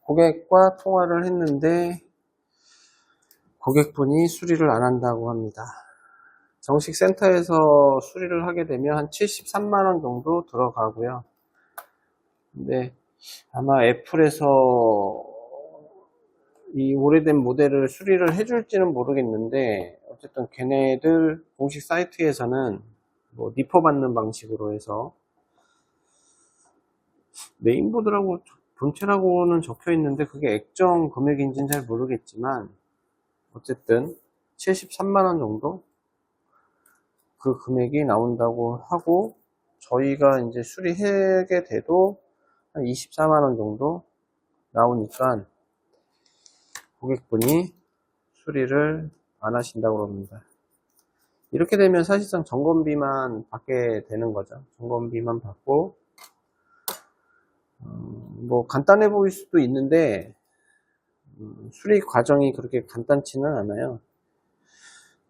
고객과 통화를 했는데 고객분이 수리를 안 한다고 합니다. 정식 센터에서 수리를 하게 되면 한 73만원 정도 들어가고요. 근데 아마 애플에서 이 오래된 모델을 수리를 해줄지는 모르겠는데, 어쨌든 걔네들 공식 사이트에서는 뭐 리퍼 받는 방식으로 해서 메인보드라고 본체라고는 적혀 있는데 그게 액정 금액인지는 잘 모르겠지만 어쨌든 73만원 정도 그 금액이 나온다고 하고, 저희가 이제 수리하게 돼도 한 24만원 정도 나오니까 고객분이 수리를 안 하신다고 합니다. 이렇게 되면 사실상 점검비만 받게 되는 거죠. 점검비만 받고, 뭐 간단해 보일 수도 있는데 수리 과정이 그렇게 간단치는 않아요.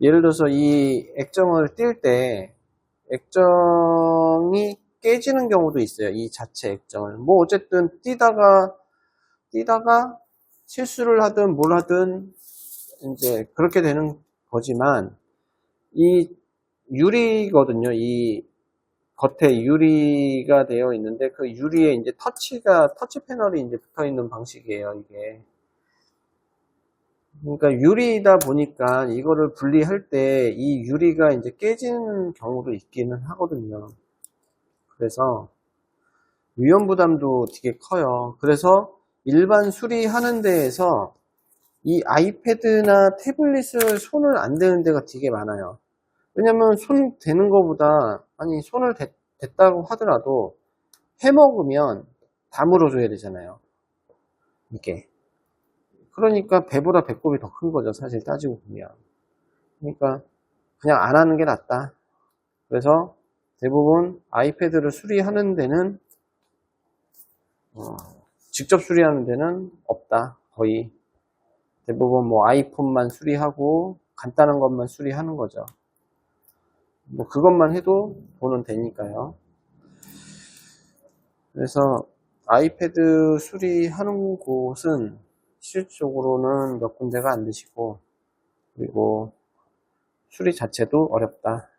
예를 들어서 이 액정을 띌 때 액정이 깨지는 경우도 있어요. 이 자체 액정을 뭐 어쨌든 띄다가 실수를 하든 뭘 하든 이제 그렇게 되는 거지만, 이 유리거든요. 이 겉에 유리가 되어 있는데 그 유리에 이제 터치 패널이 이제 붙어 있는 방식이에요, 이게. 그러니까 유리다 보니까 이거를 분리할 때 이 유리가 이제 깨지는 경우도 있기는 하거든요. 그래서 위험 부담도 되게 커요. 그래서 일반 수리하는 데에서 이 아이패드나 태블릿을 손을 안 대는 데가 되게 많아요. 왜냐면 손 대는 것보다, 아니 손을 댔다고 하더라도 해먹으면 다 물어줘야 되잖아요, 이게. 그러니까 배보다 배꼽이 더 큰 거죠, 사실 따지고 보면. 그러니까 그냥 안 하는 게 낫다. 그래서 대부분 아이패드를 수리하는 데는 직접 수리하는 데는 없다. 거의 대부분 뭐 아이폰만 수리하고 간단한 것만 수리하는 거죠. 뭐 그것만 해도 돈은 되니까요. 그래서 아이패드 수리하는 곳은 실질적으로는 몇 군데가 안 되시고, 그리고 수리 자체도 어렵다.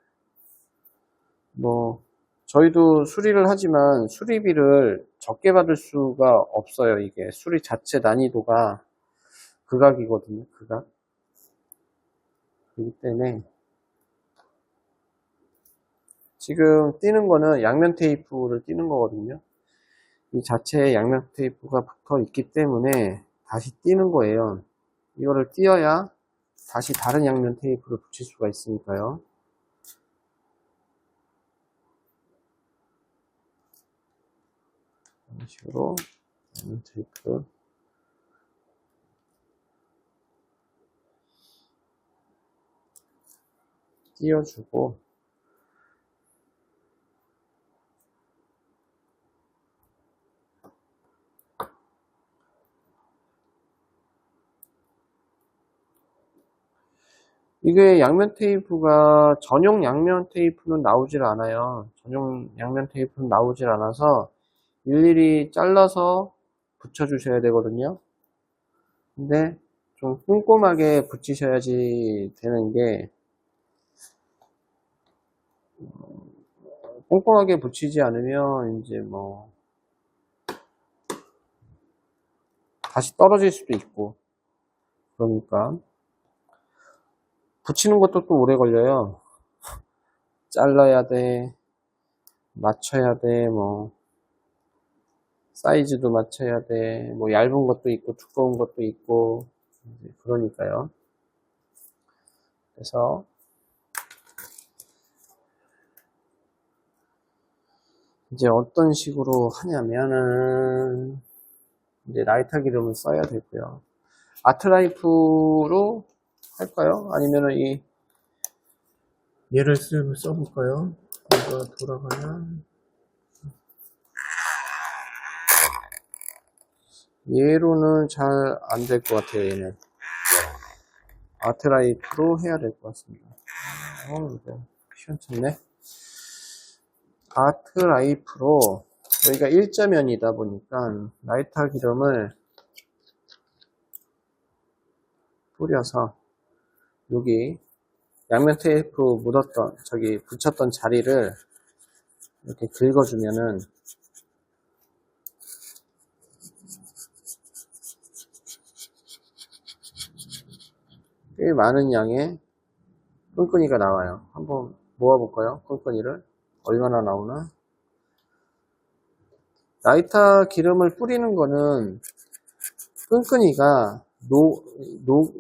뭐 저희도 수리를 하지만 수리비를 적게 받을 수가 없어요. 이게 수리 자체 난이도가 극악이거든요. 극악. 그렇기 때문에 지금 띄는 거는 양면 테이프를 띄는 거거든요. 이 자체에 양면 테이프가 붙어 있기 때문에 다시 띄는 거예요. 이거를 띄어야 다시 다른 양면 테이프를 붙일 수가 있으니까요. 이런 식으로 양면 테이프 띄워주고, 이게 양면 테이프가 전용 양면 테이프는 나오질 않아요. 전용 양면 테이프는 나오질 않아서 일일이 잘라서 붙여주셔야 되거든요. 근데 좀 꼼꼼하게 붙이셔야지 되는 게, 꼼꼼하게 붙이지 않으면 이제 뭐 다시 떨어질 수도 있고, 그러니까 붙이는 것도 또 오래 걸려요. 잘라야 돼, 맞춰야 돼, 뭐 사이즈도 맞춰야 돼, 뭐 얇은 것도 있고 두꺼운 것도 있고, 그러니까요. 그래서 이제 어떤 식으로 하냐면은 이제 라이터 기름을 써야 되고요. 아트라이프로 할까요? 아니면은 얘를 써볼까요? 이거 돌아가면 얘로는 잘 안 될 것 같아요. 얘는 아트라이프로 해야 될 것 같습니다. 이거 시원찮네. 아트라이프로, 여기가 일자면이다 보니까 라이터 기름을 뿌려서 여기 양면 테이프 묻었던 저기 붙였던 자리를 이렇게 긁어주면은 꽤 많은 양의 끈끈이가 나와요. 한번 모아볼까요? 끈끈이를 얼마나 나오나? 라이터 기름을 뿌리는 거는 끈끈이가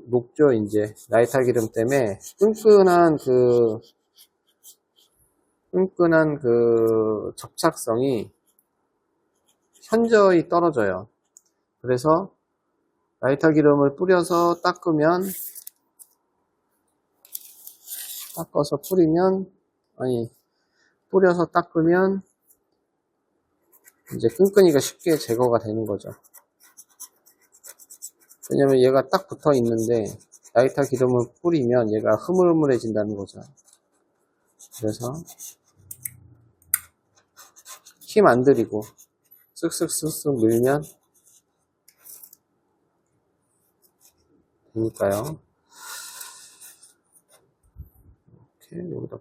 녹죠. 이제 라이터 기름 때문에 끈끈한 그 접착성이 현저히 떨어져요. 그래서 라이터 기름을 뿌려서 뿌려서 닦으면 이제 끈끈이가 쉽게 제거가 되는 거죠. 왜냐면 얘가 딱 붙어 있는데 라이터 기름을 뿌리면 얘가 흐물흐물해진다는 거죠. 그래서 힘 안 들이고 쓱쓱쓱쓱 밀면 되니까요. 이렇게 여기다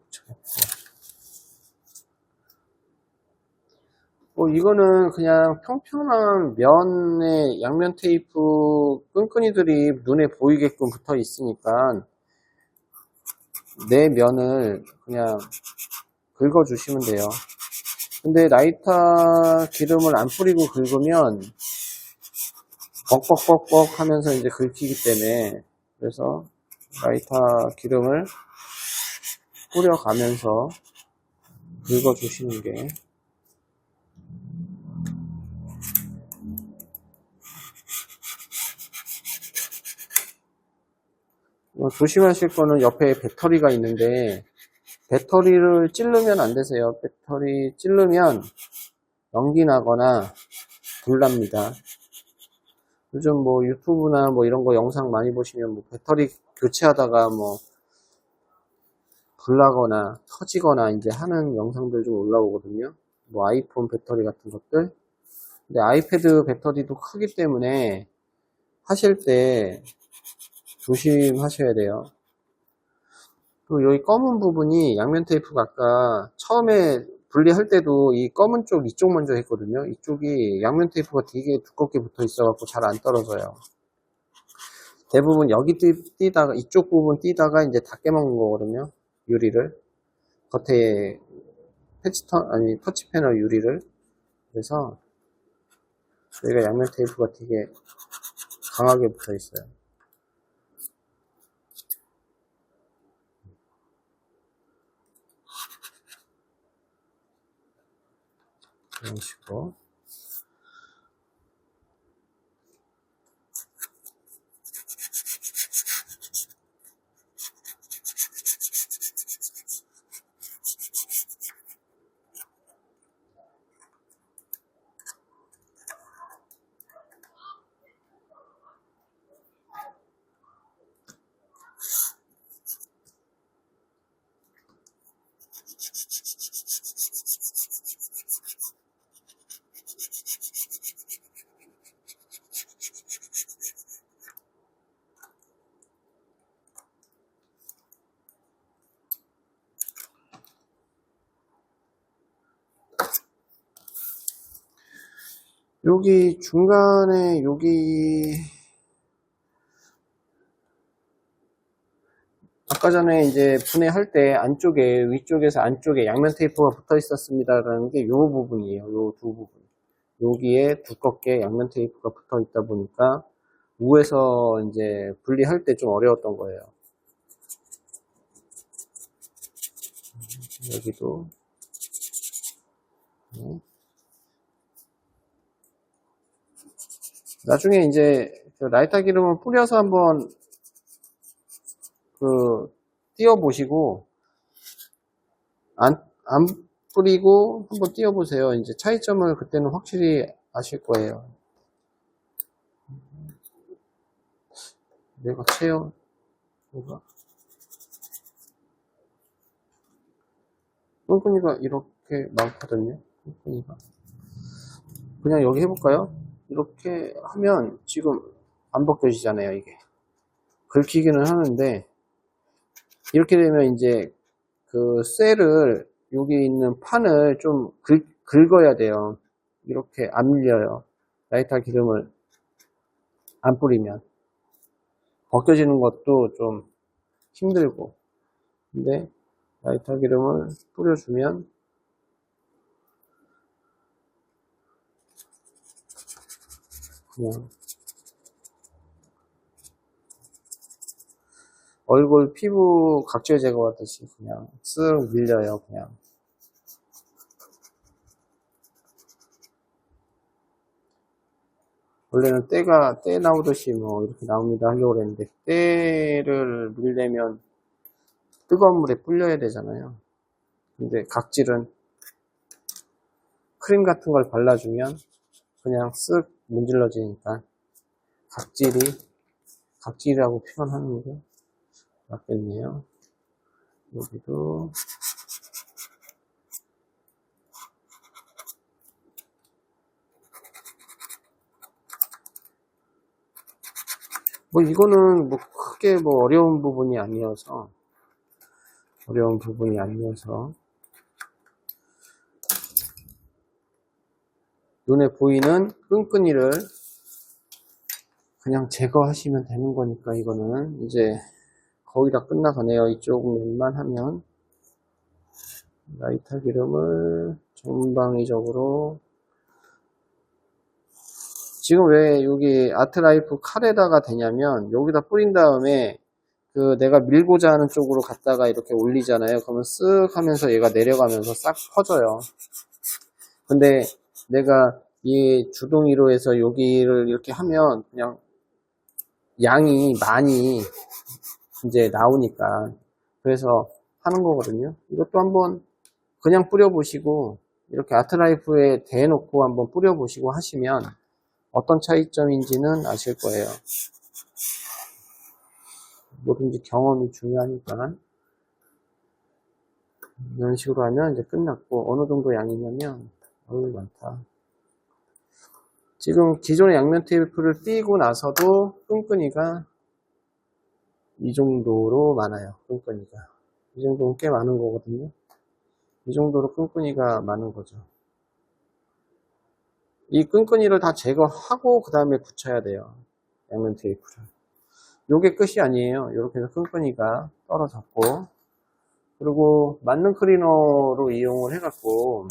붙여놓고 이거는 그냥 평평한 면에 양면 테이프 끈끈이들이 눈에 보이게끔 붙어 있으니까 내 면을 그냥 긁어주시면 돼요. 근데 라이터 기름을 안 뿌리고 긁으면 뻑뻑뻑뻑 하면서 이제 긁히기 때문에, 그래서 라이터 기름을 뿌려가면서 긁어주시는 게 조심하실 거는 옆에 배터리가 있는데 배터리를 찌르면 안 되세요. 배터리 찌르면 연기 나거나 불납니다. 요즘 뭐 유튜브나 뭐 이런 거 영상 많이 보시면 뭐 배터리 교체하다가 뭐 불나거나 터지거나 이제 하는 영상들 좀 올라오거든요. 뭐 아이폰 배터리 같은 것들. 근데 아이패드 배터리도 크기 때문에 하실 때 조심하셔야 돼요. 그리고 여기 검은 부분이 양면 테이프가 아까 처음에 분리할 때도 이 검은 쪽 이쪽 먼저 했거든요. 이쪽이 양면 테이프가 되게 두껍게 붙어 있어 갖고 잘 안 떨어져요. 대부분 여기 띄다가 이쪽 부분 띄다가 이제 다 깨먹는 거거든요. 유리를 겉에 터치 패널 유리를. 그래서 여기가 양면 테이프가 되게 강하게 붙어 있어요. 이런 식으로. 여기 중간에 여기 아까 전에 이제 분해할 때 안쪽에 위쪽에서 안쪽에 양면 테이프가 붙어 있었습니다라는 게 요 부분이에요. 요 두 부분. 여기에 두껍게 양면 테이프가 붙어 있다 보니까 위에서 이제 분리할 때 좀 어려웠던 거예요. 여기도 나중에 이제 라이터 기름을 뿌려서 한번 띄워 보시고 안 뿌리고 한번 띄워 보세요. 이제 차이점을 그때는 확실히 아실 거예요. 내가 채요 뭔가 끈끈이가 이렇게 많거든요. 끈끈이가 그냥 여기 해볼까요? 이렇게 하면 지금 안 벗겨지잖아요. 이게 긁히기는 하는데, 이렇게 되면 이제 그 셀을, 여기 있는 판을 좀 긁어야 돼요. 이렇게 안 밀려요. 라이터 기름을 안 뿌리면. 벗겨지는 것도 좀 힘들고. 근데 라이터 기름을 뿌려주면 그냥 얼굴 피부 각질 제거하듯이 그냥 쓱 밀려요. 그냥 원래는 때 나오듯이 뭐 이렇게 나옵니다 하려고 그랬는데, 때를 밀려면 뜨거운 물에 불려야 되잖아요. 근데 각질은 크림 같은 걸 발라주면 그냥 쓱 문질러지니까, 각질이라고 표현하는 게 맞겠네요. 여기도 뭐 이거는 뭐 크게 뭐 어려운 부분이 아니어서 눈에 보이는 끈끈이를 그냥 제거하시면 되는 거니까, 이거는 이제 거의 다 끝나가네요. 이쪽 면만 하면 라이터 기름을 전방위적으로, 지금 왜 여기 아트라이프 칼에다가 대냐면, 여기다 뿌린 다음에 그 내가 밀고자 하는 쪽으로 갖다가 이렇게 올리잖아요. 그러면 쓱 하면서 얘가 내려가면서 싹 퍼져요. 근데 내가 이 주둥이로 해서 여기를 이렇게 하면 그냥 양이 많이 이제 나오니까, 그래서 하는 거거든요. 이것도 한번 그냥 뿌려보시고, 이렇게 아트라이프에 대놓고 한번 뿌려보시고 하시면 어떤 차이점인지는 아실 거예요. 뭐든지 경험이 중요하니까. 이런 식으로 하면 이제 끝났고, 어느 정도 양이냐면, 어우 많다. 지금 기존의 양면 테이프를 띄고 나서도 끈끈이가 이 정도로 많아요. 끈끈이가 이 정도면 꽤 많은 거거든요. 이 정도로 끈끈이가 많은 거죠. 이 끈끈이를 다 제거하고 그 다음에 붙여야 돼요. 양면 테이프를. 요게 끝이 아니에요. 이렇게 해서 끈끈이가 떨어졌고, 그리고 맞는 클리너로 이용을 해갖고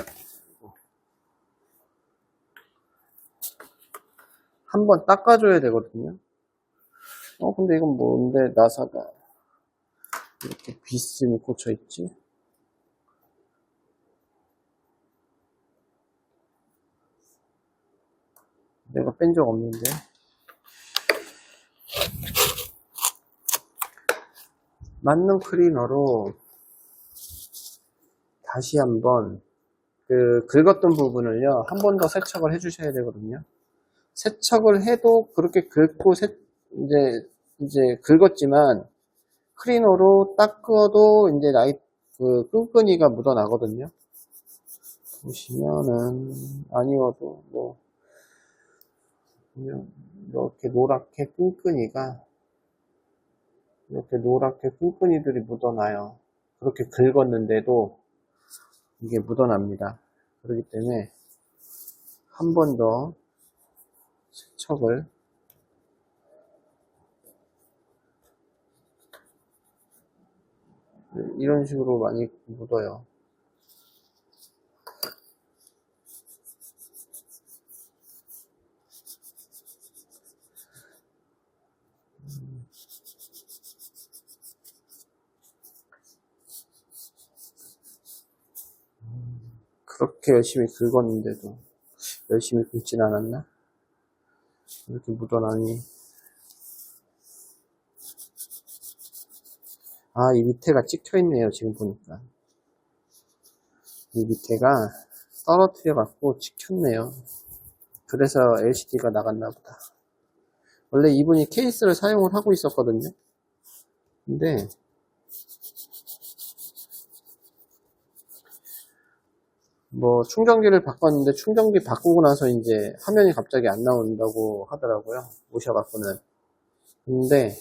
한번 닦아줘야 되거든요. 근데 이건 뭔데 나사가 이렇게 비스듬히 꽂혀있지? 내가 뺀 적 없는데. 맞는 클리너로 다시 한번 그 긁었던 부분을요, 한 번 더 세척을 해주셔야 되거든요. 세척을 해도 그렇게 긁고 이제 긁었지만 클리너로 닦아도 이제 그 끈끈이가 묻어나거든요. 보시면은 아니어도 뭐 그냥 이렇게 노랗게 끈끈이들이 묻어나요. 그렇게 긁었는데도 이게 묻어납니다. 그렇기 때문에 한 번 더 세척을 이런 식으로 많이 묻어요. 그렇게 열심히 긁었는데도 열심히 긁진 않았나? 이렇게 묻어나니. 이 밑에가 찍혀 있네요. 지금 보니까 이 밑에가 떨어뜨려 갖고 찍혔네요. 그래서 LCD가 나갔나 보다. 원래 이분이 케이스를 사용을 하고 있었거든요. 근데 뭐 충전기를 바꿨는데, 충전기 바꾸고 나서 이제 화면이 갑자기 안 나온다고 하더라고요. 오셔갖고는. 근데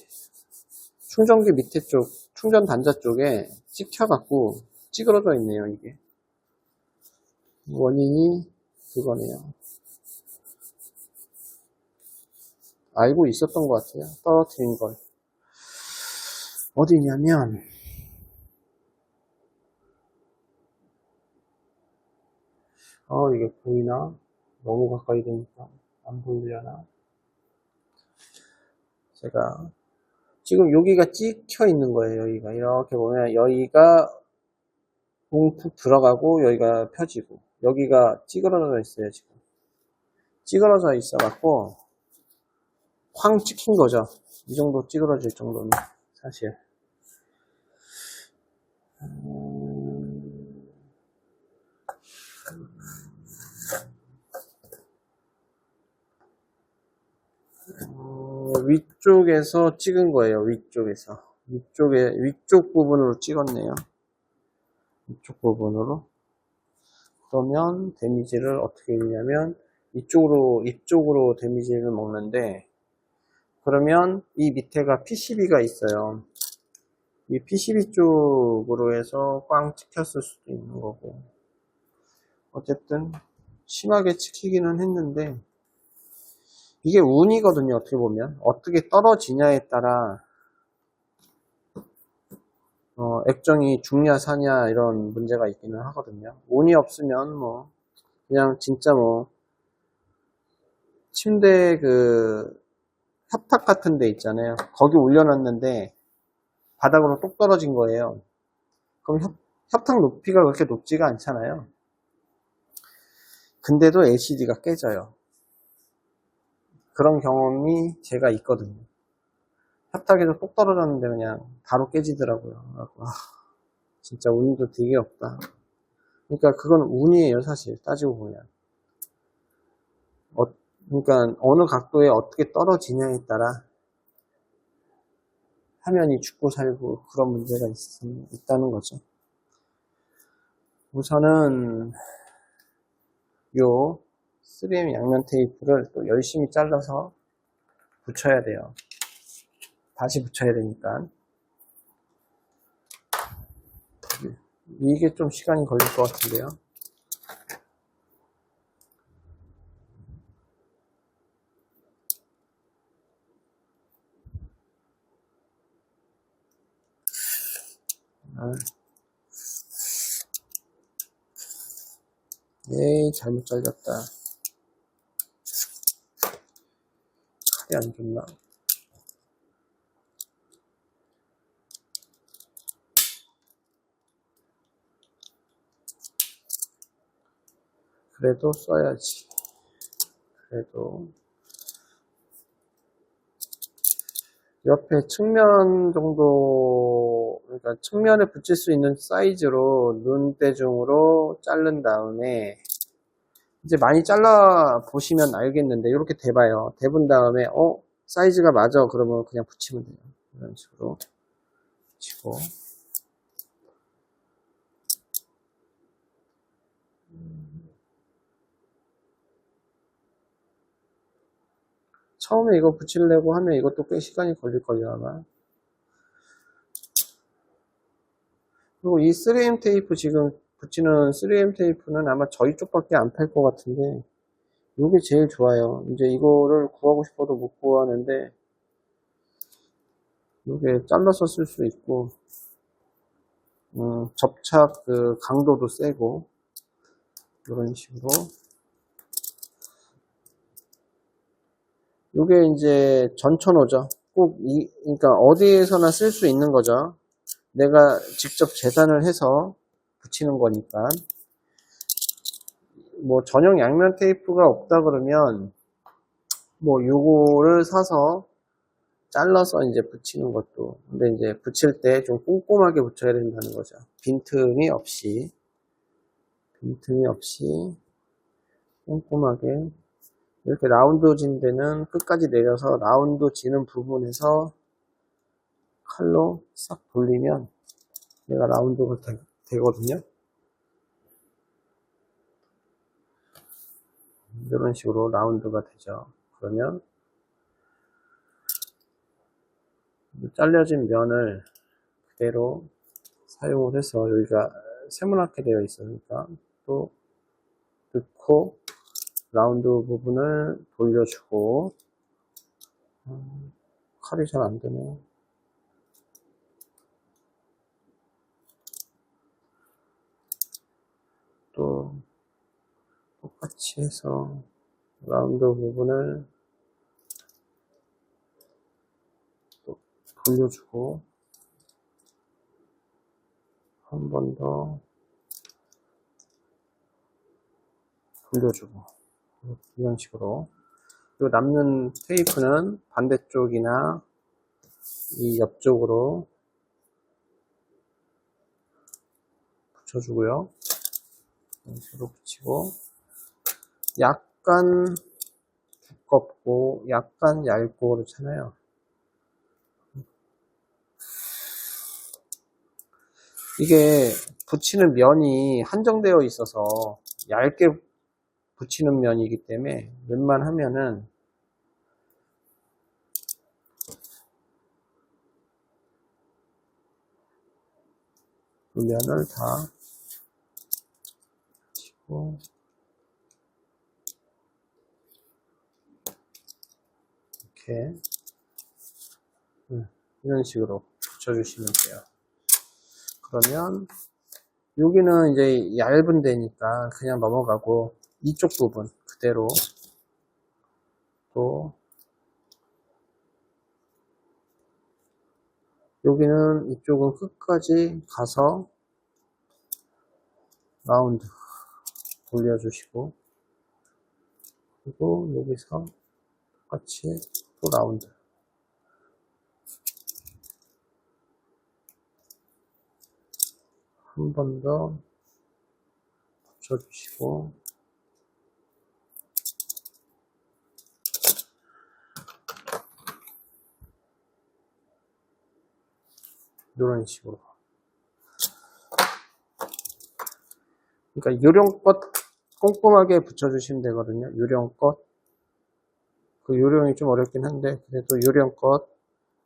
충전기 밑에 쪽, 충전 단자 쪽에 찍혀갖고 찌그러져 있네요, 이게. 원인이 그거네요. 알고 있었던 것 같아요. 떨어뜨린 걸. 어디냐면, 이게 보이나? 너무 가까이 되니까 안 보이려나? 제가 지금 여기가 찍혀 있는 거예요. 여기가 이렇게 보면 여기가 뭉툭 들어가고 여기가 펴지고 여기가 찌그러져 있어요. 지금 찌그러져 있어 갖고 쾅 찍힌 거죠. 이 정도 찌그러질 정도는 사실 위쪽에서 찍은 거예요. 위쪽 부분으로 찍었네요. 위쪽 부분으로. 그러면 데미지를 어떻게 했냐면 이쪽으로 데미지를 먹는데, 그러면 이 밑에가 PCB가 있어요. 이 PCB 쪽으로 해서 꽝 찍혔을 수도 있는 거고. 어쨌든 심하게 찍히기는 했는데, 이게 운이거든요. 어떻게 보면 어떻게 떨어지냐에 따라 액정이 죽냐 사냐 이런 문제가 있기는 하거든요. 운이 없으면 뭐 그냥 진짜 뭐 침대 그 협탁 같은 데 있잖아요. 거기 올려놨는데 바닥으로 똑 떨어진 거예요. 그럼 협탁 높이가 그렇게 높지가 않잖아요. 근데도 LCD가 깨져요. 그런 경험이 제가 있거든요. 협탁에서 똑 떨어졌는데 그냥 바로 깨지더라고요. 진짜 운도 되게 없다. 그러니까 그건 운이에요, 사실 따지고 보면. 그러니까 어느 각도에 어떻게 떨어지냐에 따라 화면이 죽고 살고 그런 문제가 있다는 거죠. 우선은 요 3M 양면 테이프를 또 열심히 잘라서 붙여야 돼요. 다시 붙여야 되니까. 이게 좀 시간이 걸릴 것 같은데요. 에이, 잘못 잘렸다. 칼이 안 좋나? 그래도 써야지. 그래도 옆에 측면 정도, 그러니까 측면에 붙일 수 있는 사이즈로 눈대중으로 자른 다음에 이제 많이 잘라 보시면 알겠는데 이렇게 대봐요. 대본 다음에 사이즈가 맞아 그러면 그냥 붙이면 돼요. 이런 식으로 붙이고, 처음에 이거 붙이려고 하면 이것도 꽤 시간이 걸릴걸요 아마. 그리고 이 3M 테이프 지금 붙이는 3M 테이프는 아마 저희 쪽밖에 안 팔 것 같은데 이게 제일 좋아요. 이제 이거를 구하고 싶어도 못 구하는데 이게 잘라서 쓸 수 있고 접착 그 강도도 세고 이런 식으로. 이게 이제 전천후죠. 그러니까 어디에서나 쓸 수 있는 거죠. 내가 직접 재단을 해서 붙이는 거니까. 뭐 전용 양면 테이프가 없다 그러면 뭐 요거를 사서 잘라서 이제 붙이는 것도. 근데 이제 붙일 때 좀 꼼꼼하게 붙여야 된다는 거죠. 빈틈이 없이 꼼꼼하게. 이렇게 라운드 진 데는 끝까지 내려서 라운드 지는 부분에서 칼로 싹 돌리면 얘가 라운드가 되거든요. 이런 식으로 라운드가 되죠. 그러면 잘려진 면을 그대로 사용을 해서 여기가 세모나게 되어 있으니까 또 넣고 라운드 부분을 돌려주고 칼이 잘 안되네. 또 똑같이 해서 라운드 부분을 또 돌려주고 한 번 더 돌려주고 이런 식으로. 그리고 남는 테이프는 반대쪽이나 이 옆쪽으로 붙여주고요. 이런 식으로 붙이고 약간 두껍고 약간 얇고 그렇잖아요. 이게 붙이는 면이 한정되어 있어서 얇게 붙이는 면이기 때문에 웬만하면은 그 면을 다 붙이고 이렇게 이런 식으로 붙여주시면 돼요. 그러면 여기는 이제 얇은 데니까 그냥 넘어가고 이쪽 부분 그대로 또 여기는 이쪽은 끝까지 가서 라운드 돌려주시고 그리고 여기서 똑같이 또 라운드 한 번 더 붙여주시고 이런 식으로. 그러니까 요령껏 꼼꼼하게 붙여주시면 되거든요. 요령껏. 그 요령이 좀 어렵긴 한데 그래도 요령껏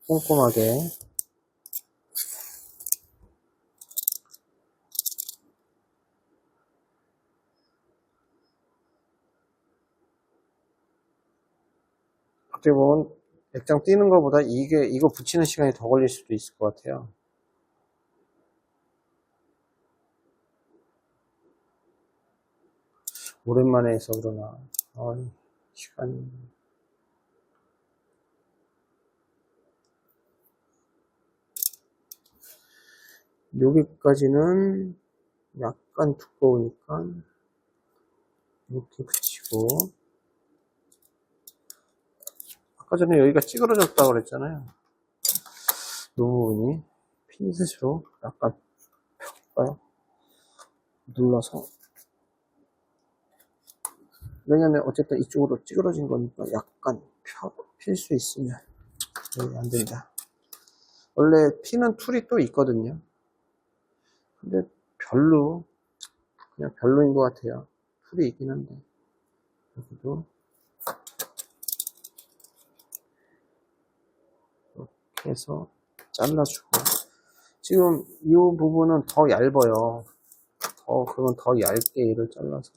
꼼꼼하게 어떻게 보면 액장 띄는 것보다 이거 붙이는 시간이 더 걸릴 수도 있을 것 같아요. 오랜만에 해서 그러나 시간이 여기까지는 약간 두꺼우니까 이렇게 붙이고 아까 전에 여기가 찌그러졌다고 그랬잖아요. 이 부분이 핀셋으로 약간 펴볼까요? 눌러서 왜냐면 어쨌든 이쪽으로 찌그러진 거니까 약간 필 수 있으면 안 된다. 원래 피는 툴이 또 있거든요. 근데 그냥 별로인 것 같아요. 툴이 있긴 한데 여기도 이렇게 해서 잘라주고 지금 이 부분은 더 얇아요. 그건 더 얇게 얘를 잘라서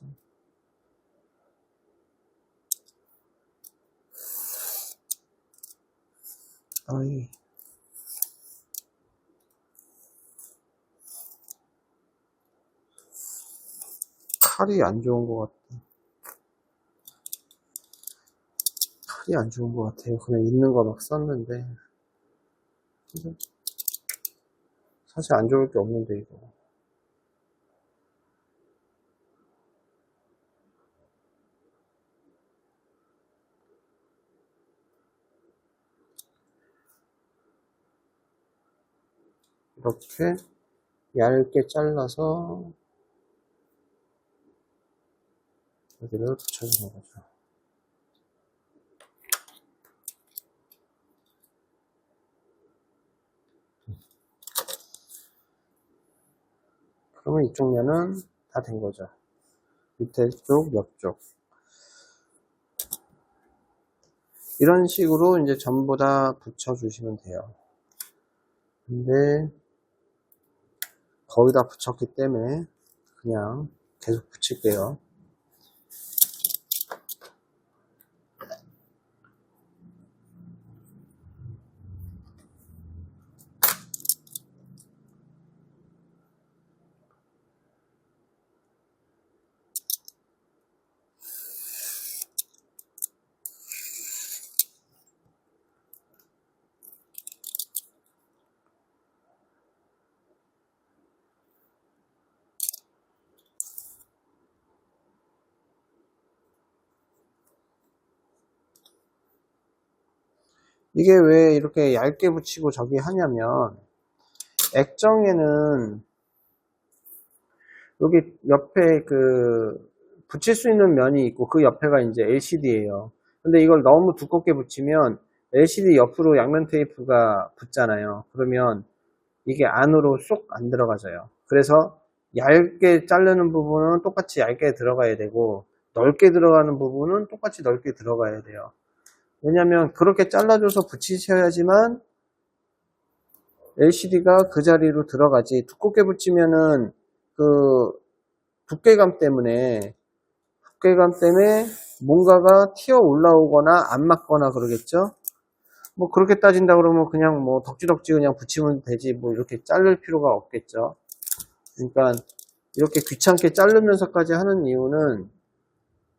칼이 안 좋은 것 같아. 칼이 안 좋은 것 같아요. 그냥 있는 거 막 썼는데 사실 안 좋을 게 없는데 이거 이렇게 얇게 잘라서 여기를 붙여주는 거죠. 그러면 이쪽 면은 다 된 거죠. 밑에 쪽, 옆쪽. 이런 식으로 이제 전부 다 붙여주시면 돼요. 근데 거의 다 붙였기 때문에 그냥 계속 붙일게요. 이게 왜 이렇게 얇게 붙이고 저기 하냐면, 액정에는 여기 옆에 붙일 수 있는 면이 있고 그 옆에가 이제 LCD예요. 근데 이걸 너무 두껍게 붙이면 LCD 옆으로 양면 테이프가 붙잖아요. 그러면 이게 안으로 쏙 안 들어가져요. 그래서 얇게 자르는 부분은 똑같이 얇게 들어가야 되고, 넓게 들어가는 부분은 똑같이 넓게 들어가야 돼요. 왜냐면 그렇게 잘라줘서 붙이셔야지만 LCD가 그 자리로 들어가지. 두껍게 붙이면은 그 두께감 때문에 뭔가가 튀어 올라오거나 안 맞거나 그러겠죠. 뭐 그렇게 따진다 그러면 그냥 뭐 덕지덕지 그냥 붙이면 되지, 뭐 이렇게 자를 필요가 없겠죠. 그러니까 이렇게 귀찮게 자르면서까지 하는 이유는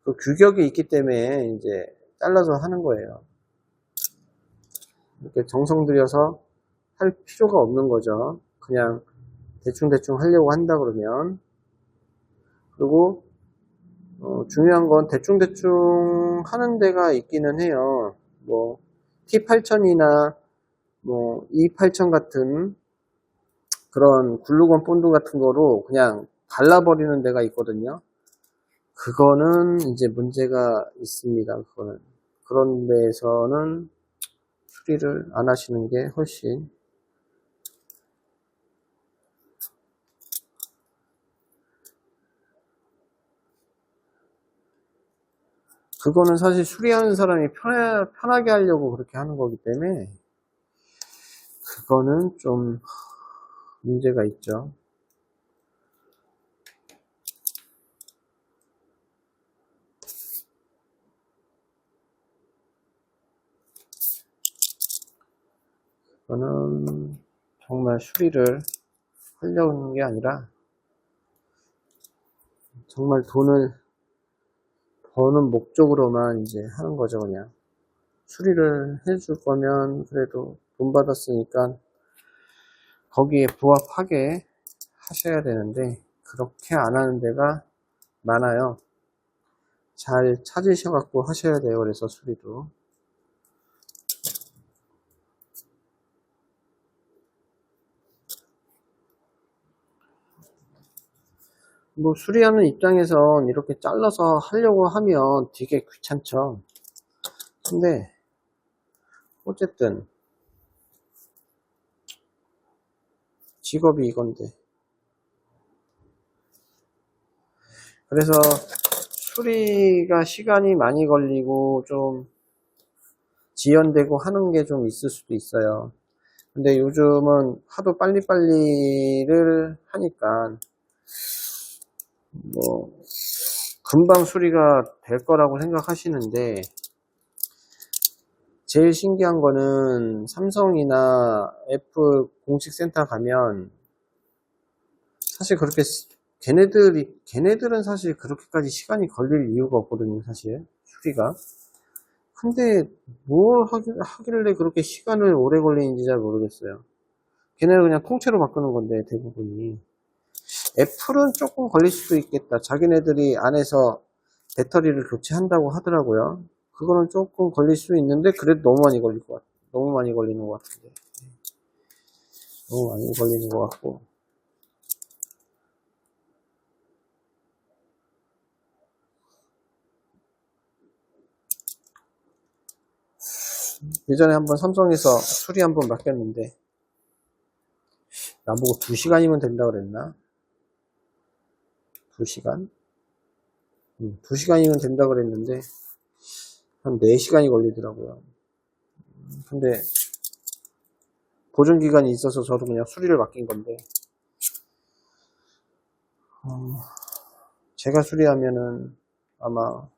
그 규격이 있기 때문에 이제 잘라서 하는 거예요. 이렇게 정성 들여서 할 필요가 없는 거죠. 그냥 대충대충 하려고 한다 그러면. 그리고 중요한 건 대충대충 하는 데가 있기는 해요. 뭐 T8000이나 뭐 E8000 같은 그런 글루건 본드 같은 거로 그냥 발라버리는 데가 있거든요. 그거는 이제 문제가 있습니다. 그거는. 그런 데에서는 수리를 안 하시는 게 훨씬. 그거는 사실 수리하는 사람이 편하게 하려고 그렇게 하는 거기 때문에 그거는 좀 문제가 있죠. 그거는 정말 수리를 하려고 하는 게 아니라 정말 돈을 버는 목적으로만 이제 하는 거죠. 그냥 수리를 해줄 거면 그래도 돈 받았으니까 거기에 부합하게 하셔야 되는데 그렇게 안 하는 데가 많아요. 잘 찾으셔갖고 하셔야 돼요. 그래서 수리도. 뭐 수리하는 입장에선 이렇게 잘라서 하려고 하면 되게 귀찮죠. 근데 어쨌든 직업이 이건데. 그래서 수리가 시간이 많이 걸리고 좀 지연되고 하는 게 좀 있을 수도 있어요. 근데 요즘은 하도 빨리빨리를 하니까 뭐 금방 수리가 될 거라고 생각하시는데, 제일 신기한 거는 삼성이나 애플 공식 센터 가면 사실 그렇게 걔네들은 사실 그렇게까지 시간이 걸릴 이유가 없거든요. 사실 수리가. 근데 뭘 하길래 그렇게 시간을 오래 걸리는지 잘 모르겠어요. 걔네는 그냥 통째로 바꾸는 건데 대부분이. 애플은 조금 걸릴 수도 있겠다. 자기네들이 안에서 배터리를 교체한다고 하더라고요. 그거는 조금 걸릴 수 있는데 그래도 너무 많이 걸릴 것 같아요. 너무 많이 걸리는 것 같은데. 너무 많이 걸리는 것 같고. 예전에 한번 삼성에서 수리 한번 맡겼는데 나보고 2시간이면 된다 그랬나? 2시간? 2시간이면 된다 그랬는데 한 4시간이 걸리더라고요. 근데 보존기간이 있어서 저도 그냥 수리를 맡긴 건데, 제가 수리하면은 아마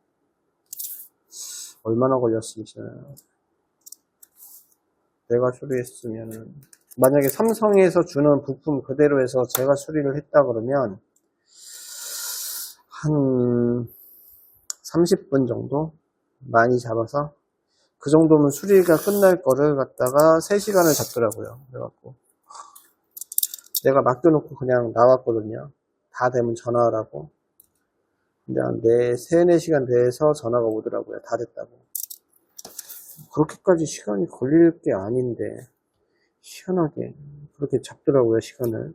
얼마나 걸렸을지. 내가 수리했으면은, 만약에 삼성에서 주는 부품 그대로 해서 제가 수리를 했다 그러면 한 30분 정도 많이 잡아서, 그 정도면 수리가 끝날 거를 갖다가 3시간을 잡더라고요. 그래갖고 내가 맡겨놓고 그냥 나왔거든요. 다 되면 전화하라고. 근데 한 3-4시간 돼서 전화가 오더라고요. 다 됐다고. 그렇게까지 시간이 걸릴 게 아닌데 희한하게 그렇게 잡더라고요. 시간을.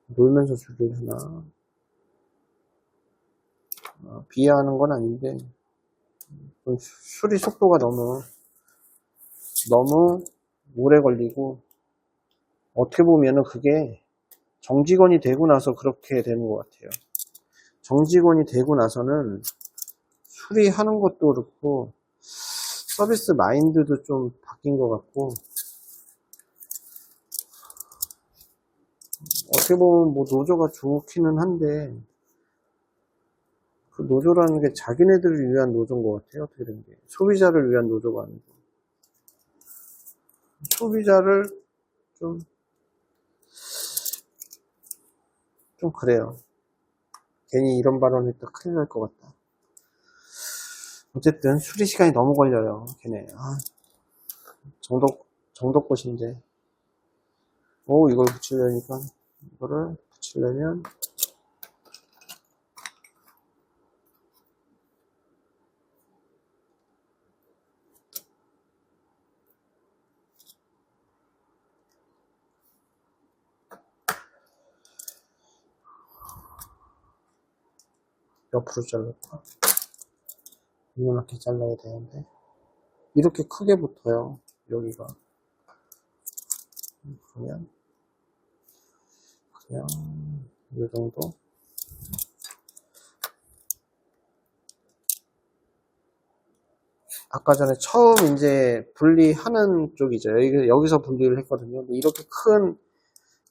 놀면서 수리를 하나. 비하하는 건 아닌데 수리 속도가 너무 오래 걸리고, 어떻게 보면은 그게 정직원이 되고 나서 그렇게 되는 것 같아요. 정직원이 되고 나서는 수리하는 것도 그렇고 서비스 마인드도 좀 바뀐 것 같고, 어떻게 보면 뭐 노조가 좋기는 한데 그 노조라는 게 자기네들을 위한 노조인 것 같아요. 어떻게 된 게 소비자를 위한 노조가 아니고, 소비자를 좀 그래요. 괜히 이런 발언 했다 큰일 날 것 같다. 어쨌든 수리 시간이 너무 걸려요. 걔네. 정도꽃인데. 이걸 붙이려니까, 이거를 붙이려면 옆으로 잘랐다. 이렇게 잘라야 되는데 이렇게 크게 붙어요. 여기가. 그러면 그냥 이 정도. 아까 전에 처음 이제 분리하는 쪽이죠. 여기서 분리를 했거든요.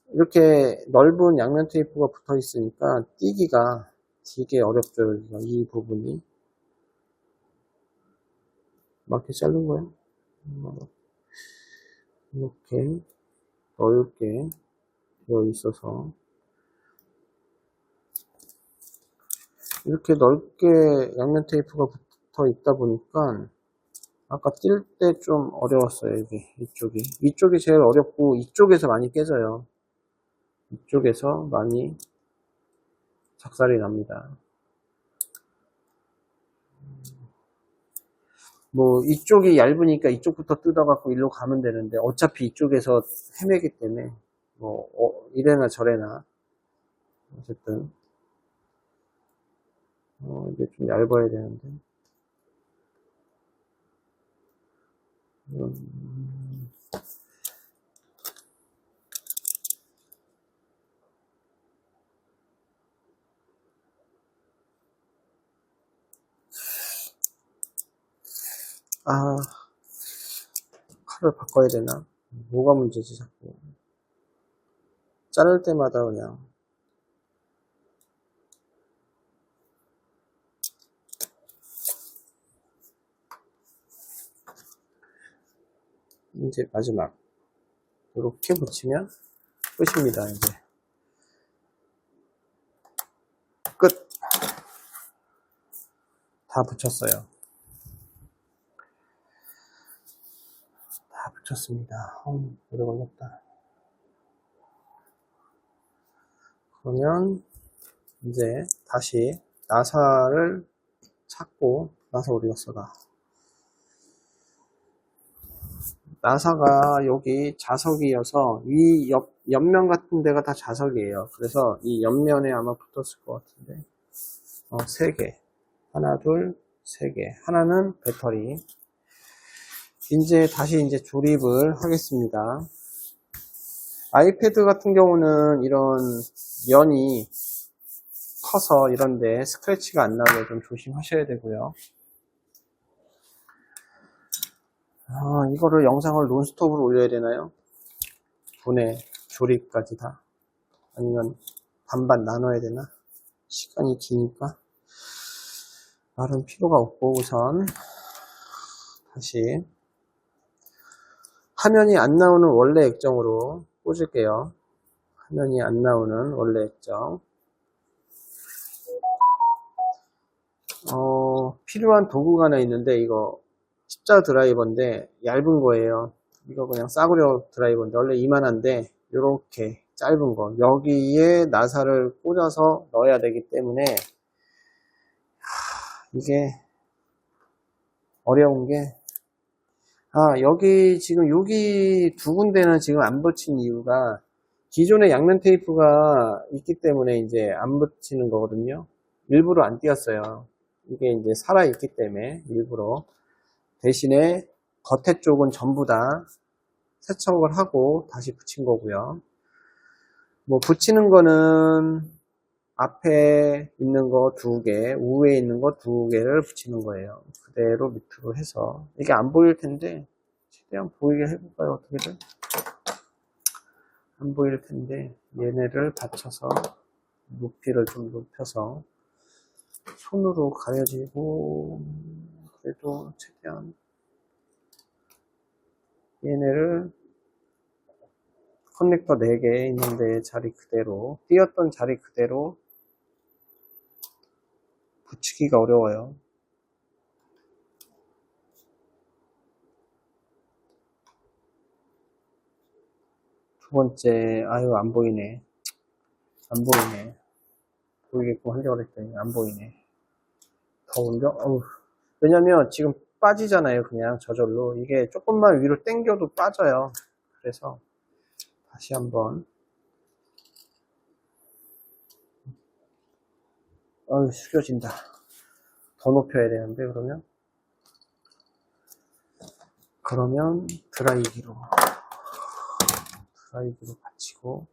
이렇게 넓은 양면 테이프가 붙어 있으니까 띄기가 되게 어렵죠. 여기가, 이 부분이. 맞게 자른 거예요. 이렇게 넓게 되어 있어서, 이렇게 넓게 양면 테이프가 붙어 있다 보니까 아까 뛸 때 좀 어려웠어요. 이쪽이 제일 어렵고, 이쪽에서 많이 깨져요. 이쪽에서 많이 작살이 납니다. 뭐 이쪽이 얇으니까 이쪽부터 뜯어갖고 일로 가면 되는데, 어차피 이쪽에서 헤매기 때문에 뭐 이래나 저래나 어쨌든 이게 좀 얇아야 되는데, 칼을 바꿔야 되나? 뭐가 문제지 자꾸. 자를 때마다 그냥 이제 마지막 이렇게 붙이면 끝입니다. 이제 끝. 다 붙였어요. 다 붙였습니다. 오래 걸렸다. 그러면 이제 다시 나사를 찾고, 나사 어디 갔어? 나사가 여기 자석이어서 위 옆면 같은 데가 다 자석이에요. 그래서 이 옆면에 아마 붙었을 것 같은데, 3개. 하나, 둘, 3개. 하나는 배터리. 다시 조립을 하겠습니다. 아이패드 같은 경우는 이런 면이 커서 이런데 스크래치가 안 나게 좀 조심하셔야 되고요. 이거를 영상을 논스톱으로 올려야 되나요? 분해, 조립까지 다. 아니면 반반 나눠야 되나? 시간이 기니까. 말은 필요가 없고, 우선. 다시. 화면이 안 나오는 원래 액정으로 꽂을게요. 화면이 안 나오는 원래 액정. 필요한 도구가 하나 있는데, 이거 십자 드라이버인데, 얇은 거예요. 이거 그냥 싸구려 드라이버인데, 원래 이만한데, 요렇게 짧은 거. 여기에 나사를 꽂아서 넣어야 되기 때문에, 이게 어려운 게, 여기 두 군데는 지금 안 붙인 이유가, 기존에 양면 테이프가 있기 때문에 이제 안 붙이는 거거든요. 일부러 안 띄었어요. 이게 이제 살아있기 때문에 일부러. 대신에 겉에 쪽은 전부 다 세척을 하고 다시 붙인 거고요. 뭐 붙이는 거는 앞에 있는 거 2개, 우에 있는 거 2개를 붙이는 거예요. 그대로 밑으로 해서. 이게 안 보일 텐데 최대한 보이게 해볼까요? 어떻게든? 안 보일 텐데 얘네를 받쳐서 높이를 좀 높여서 손으로 가려지고, 그래도 최대한 얘네를 커넥터 4개 있는데 자리 그대로, 띄었던 자리 그대로 붙이기가 어려워요. 두 번째, 안 보이네. 안 보이네. 보이게끔 하려고 했더니 안 보이네. 더 올려? 왜냐면 지금 빠지잖아요. 그냥 저절로. 이게 조금만 위로 당겨도 빠져요. 그래서 다시 한번. 숙여진다. 더 높여야 되는데, 그러면 드라이기로 받치고,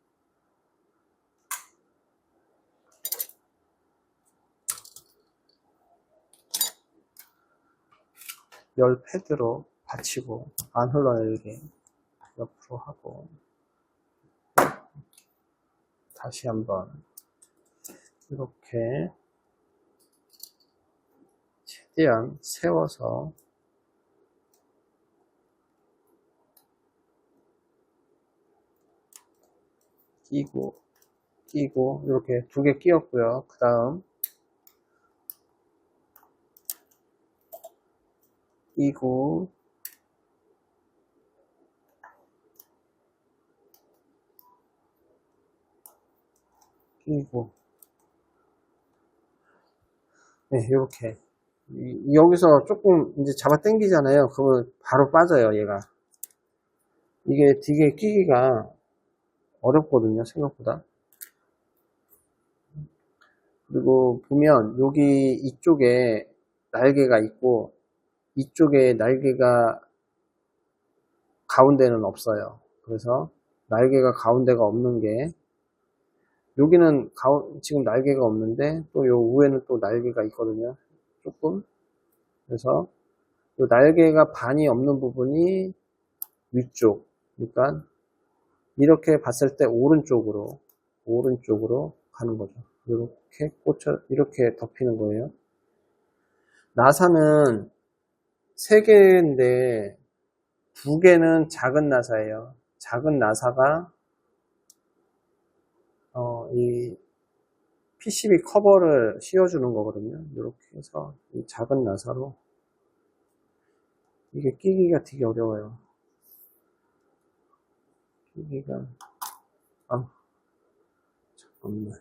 열 패드로 받치고, 안 흘러내리게 옆으로 하고, 다시 한번 이렇게 최대한 세워서 끼고 이렇게 2개 끼웠고요. 그 다음 끼고 네, 이렇게 여기서 조금 이제 잡아 당기잖아요. 그러면 바로 빠져요. 얘가 이게 되게 끼기가 어렵거든요. 생각보다. 그리고 보면 여기 이쪽에 날개가 있고 이쪽에 날개가 가운데는 없어요. 그래서 날개가 가운데가 없는 게 여기는 지금 날개가 없는데 또 요 위에는 또 날개가 있거든요. 조금. 그래서 요 날개가 반이 없는 부분이 위쪽. 그러니까 이렇게 봤을 때 오른쪽으로 가는 거죠. 이렇게 이렇게 덮이는 거예요. 나사는 3개인데 2개는 작은 나사예요. 작은 나사가 이 PCB 커버를 씌워주는 거거든요. 이렇게 해서 이 작은 나사로 이게 끼기가 되게 어려워요. 끼기가 잠깐만.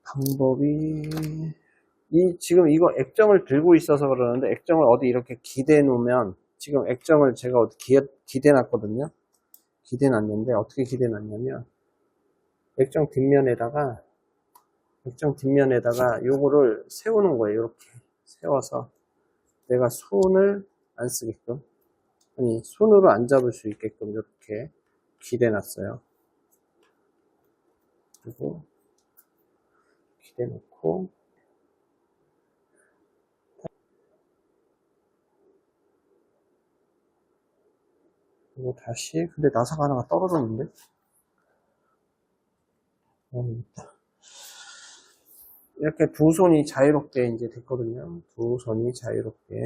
방법이 지금 이거 액정을 들고 있어서 그러는데 액정을 어디 이렇게 기대 놓으면 지금 액정을 제가 어디 기대 놨거든요. 기대 놨는데 어떻게 기대 놨냐면 액정 뒷면에다가 요거를 세우는 거예요. 이렇게 세워서 내가 손을 안 쓰게끔, 아니 손으로 안 잡을 수 있게끔 이렇게 기대 놨어요. 그리고 기대 놓고 이거 다시, 근데 나사가 하나가 떨어졌는데? 이렇게 두 손이 자유롭게 이제 됐거든요. 두 손이 자유롭게.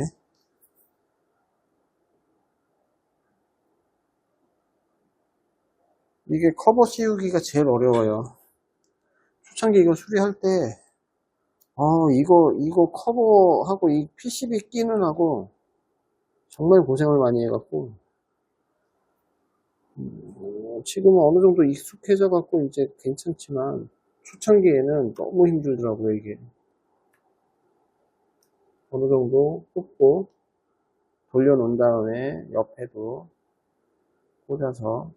이게 커버 씌우기가 제일 어려워요. 초창기 이거 수리할 때, 이거 커버하고 이 PCB 끼는 하고 정말 고생을 많이 해갖고, 지금은 어느 정도 익숙해져갖고 이제 괜찮지만, 초창기에는 너무 힘들더라고요, 이게. 어느 정도 꽂고, 돌려놓은 다음에 옆에도 꽂아서,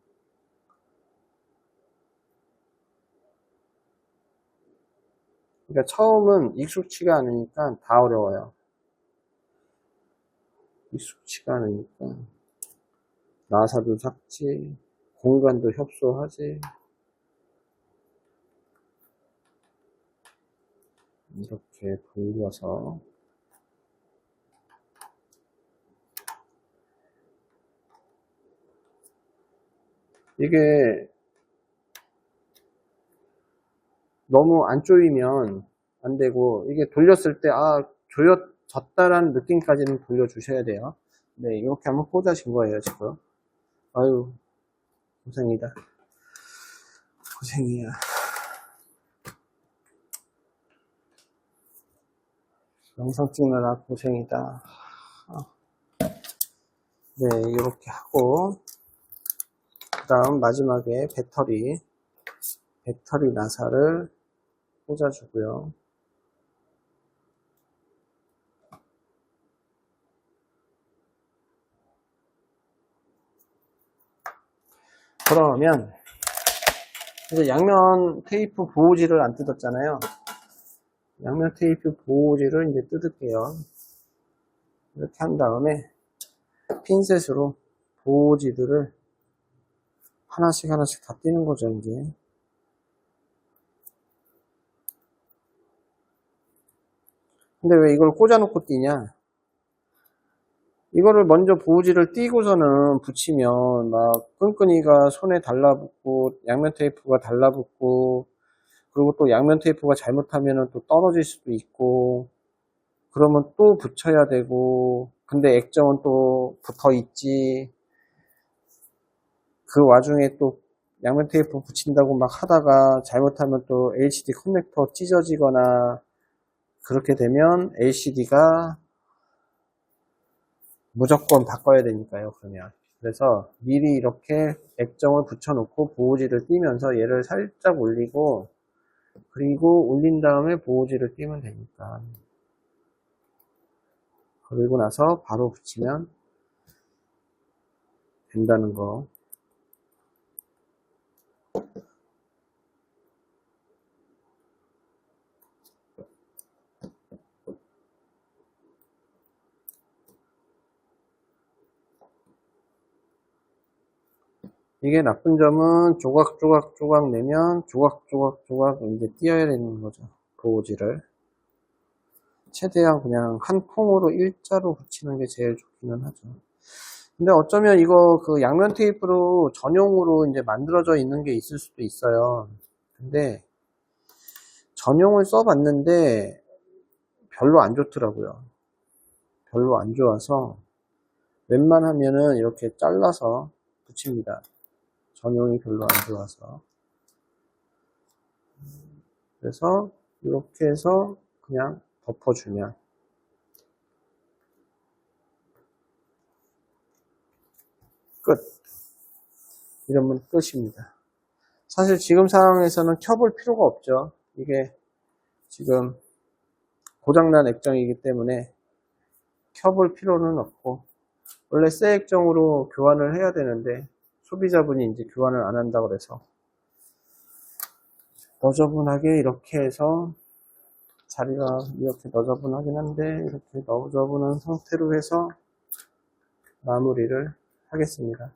그러니까 처음은 익숙치가 않으니까 다 어려워요. 익숙치가 않으니까 나사도 삭지, 공간도 협소하지. 이렇게 돌려서 이게 너무 안 조이면 안 되고, 이게 돌렸을 때 조여졌다라는 느낌까지는 돌려주셔야 돼요. 네, 이렇게 한번 꽂아진 거예요, 지금. 아유, 고생이다. 고생이야. 영상 찍느라 고생이다. 네, 이렇게 하고, 그 다음 마지막에 배터리 나사를 꽂아주고요. 그러면 이제 양면 테이프 보호지를 안 뜯었잖아요. 양면 테이프 보호지를 이제 뜯을게요. 이렇게 한 다음에 핀셋으로 보호지들을 하나씩 다 띄는 거죠, 이제. 근데 왜 이걸 꽂아놓고 띄냐? 이거를 먼저 보호지를 띄고서는 붙이면 막 끈끈이가 손에 달라붙고 양면 테이프가 달라붙고, 그리고 또 양면 테이프가 잘못하면 또 떨어질 수도 있고, 그러면 또 붙여야 되고, 근데 액정은 또 붙어 있지. 그 와중에 또 양면 테이프 붙인다고 막 하다가 잘못하면 또 LCD 커넥터 찢어지거나 그렇게 되면 LCD가 무조건 바꿔야 되니까요, 그러면. 그래서 미리 이렇게 액정을 붙여놓고 보호지를 띄면서 얘를 살짝 올리고, 그리고 올린 다음에 보호지를 띄면 되니까. 그리고 나서 바로 붙이면 된다는 거. 이게 나쁜 점은 조각 내면 조각 이제 띄어야 되는 거죠. 보호지를. 최대한 그냥 한 통으로 일자로 붙이는 게 제일 좋기는 하죠. 근데 어쩌면 이거 그 양면 테이프로 전용으로 이제 만들어져 있는 게 있을 수도 있어요. 근데 전용을 써봤는데 별로 안 좋더라고요. 별로 안 좋아서 웬만하면은 이렇게 잘라서 붙입니다. 전용이 별로 안 좋아서. 그래서 이렇게 해서 그냥 덮어주면 끝. 이러면 끝입니다. 사실 지금 상황에서는 켜볼 필요가 없죠. 이게 지금 고장난 액정이기 때문에 켜볼 필요는 없고, 원래 새 액정으로 교환을 해야 되는데 소비자분이 이제 교환을 안 한다고 그래서 너저분하게 이렇게 해서, 자리가 이렇게 너저분하긴 한데 이렇게 너저분한 상태로 해서 마무리를 하겠습니다.